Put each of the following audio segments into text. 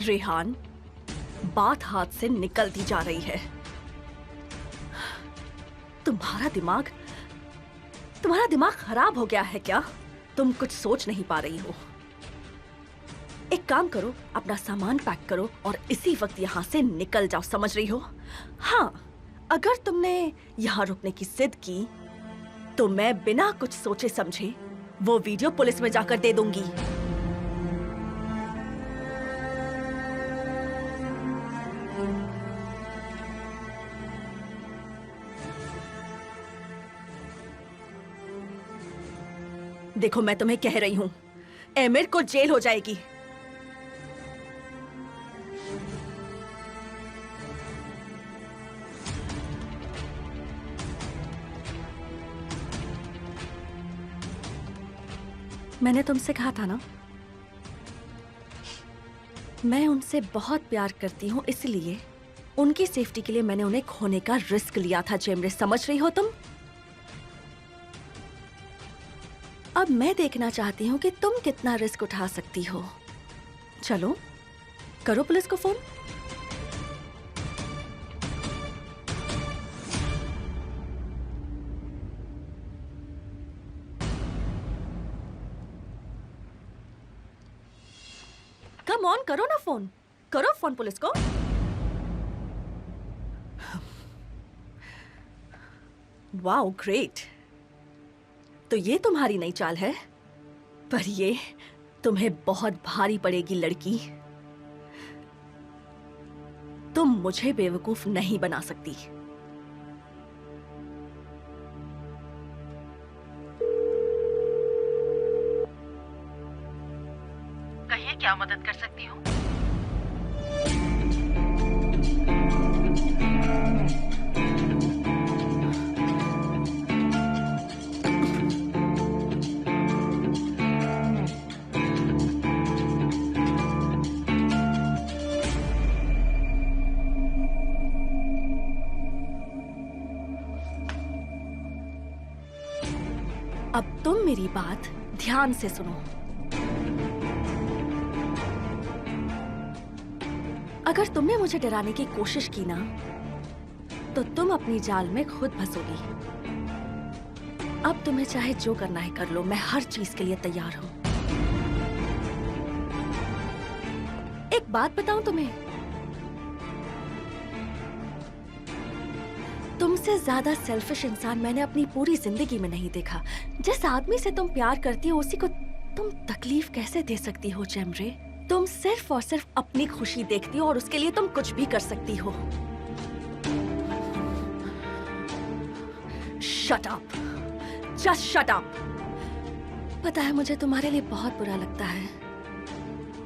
रेहान, बात हाथ से निकलती जा रही है। तुम्हारा दिमाग खराब हो गया है क्या? तुम कुछ सोच नहीं पा रही हो। एक काम करो, अपना सामान पैक करो और इसी वक्त यहाँ से निकल जाओ, समझ रही हो? हाँ, अगर तुमने यहाँ रुकने की जिद की तो मैं बिना कुछ सोचे समझे वो वीडियो पुलिस में जाकर दे दूंगी। देखो, मैं तुम्हें कह रही हूं, एमिर को जेल हो जाएगी। मैंने तुमसे कहा था ना, मैं उनसे बहुत प्यार करती हूँ, इसलिए उनकी सेफ्टी के लिए मैंने उन्हें खोने का रिस्क लिया था। जेमरे, समझ रही हो तुम? अब मैं देखना चाहती हूँ कि तुम कितना रिस्क उठा सकती हो। चलो, करो पुलिस को फोन। कम ऑन, करो ना फोन, करो फोन पुलिस को। Wow, great. तो ये तुम्हारी नई चाल है, पर ये तुम्हें बहुत भारी पड़ेगी लड़की। तुम मुझे बेवकूफ नहीं बना सकती। कहिए, क्या मदद कर सकती हूँ? अब तुम मेरी बात ध्यान से सुनो। अगर तुमने मुझे डराने की कोशिश की ना, तो तुम अपनी जाल में खुद फंसोगी। अब तुम्हें चाहे जो करना है कर लो, मैं हर चीज के लिए तैयार हूं। एक बात बताऊं तुम्हें, तुमसे ज्यादा सेल्फिश इंसान मैंने अपनी पूरी जिंदगी में नहीं देखा। जिस आदमी से तुम प्यार करती हो, उसी को तुम तकलीफ कैसे दे सकती हो जेमरे? तुम सिर्फ और सिर्फ अपनी खुशी देखती हो और उसके लिए तुम कुछ भी कर सकती हो। Shut up, just shut up. पता है, मुझे तुम्हारे लिए बहुत बुरा लगता है,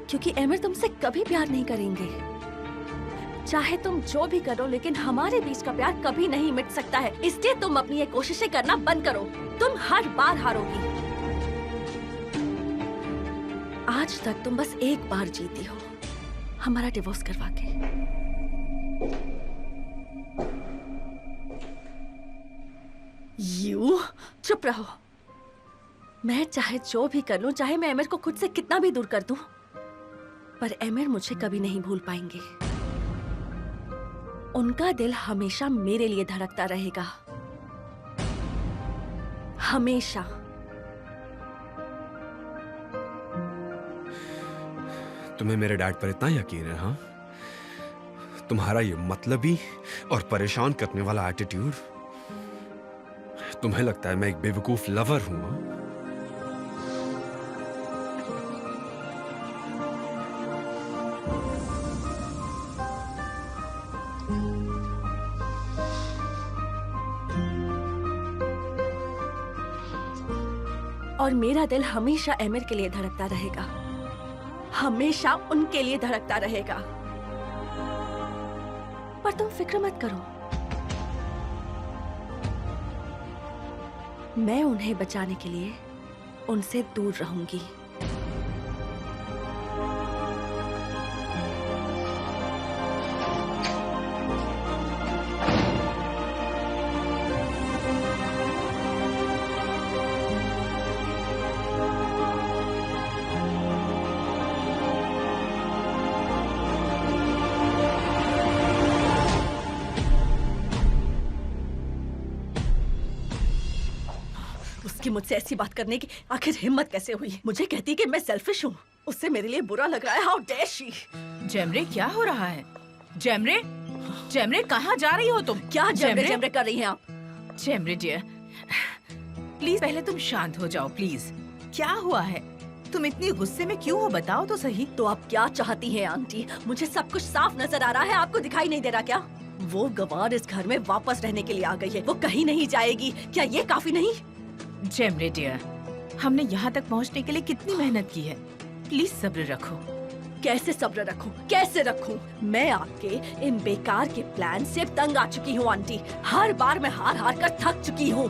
क्योंकि एमिर तुमसे कभी प्यार नहीं करेंगे। चाहे तुम जो भी करो, लेकिन हमारे बीच का प्यार कभी नहीं मिट सकता है। इसलिए तुम अपनी ये कोशिशें करना बंद करो। तुम हर बार हारोगी। आज तक तुम बस एक बार जीती हो, हमारा डिवोर्स करवा के। यू चुप रहो। मैं चाहे जो भी कर लूं, चाहे मैं एमिर को खुद से कितना भी दूर कर दूं, पर एमिर मुझे कभी नहीं भूल पाएंगे। उनका दिल हमेशा मेरे लिए धड़कता रहेगा, हमेशा। तुम्हें मेरे डैड पर इतना यकीन है? हाँ, तुम्हारा ये मतलबी और परेशान करने वाला एटीट्यूड, तुम्हें लगता है मैं एक बेवकूफ लवर हूं? हाँ? और मेरा दिल हमेशा एमिर के लिए धड़कता रहेगा, हमेशा उनके लिए धड़कता रहेगा। पर तुम फिक्र मत करो, मैं उन्हें बचाने के लिए उनसे दूर रहूंगी। उसकी मुझसे ऐसी बात करने की आखिर हिम्मत कैसे हुई? मुझे कहती कि मैं सेल्फिश हूँ। उससे मेरे लिए बुरा लग रहा है। How dare she! जेमरे क्या हो रहा है? जेमरे, जेमरे कहाँ जा रही हो तुम? क्या जेमरे जेमरे कर रही हैं आप? जेमरे डियर, प्लीज पहले तुम शांत हो जाओ प्लीज। क्या हुआ है? तुम इतनी गुस्से में क्यों हो, बताओ तो सही। तो आप क्या चाहती हैं आंटी? मुझे सब कुछ साफ नजर आ रहा है, आपको दिखाई नहीं दे रहा क्या? वो गवार इस घर में वापस रहने के लिए आ गई है, वो कहीं नहीं जाएगी। क्या ये काफी नहीं? जेमरे डियर, हमने यहाँ तक पहुँचने के लिए कितनी मेहनत की है, प्लीज सब्र रखो। कैसे सब्र रखूं? कैसे रखूं? मैं आपके इन बेकार के प्लान से तंग आ चुकी हूँ आंटी। हर बार मैं हार हार कर थक चुकी हूँ।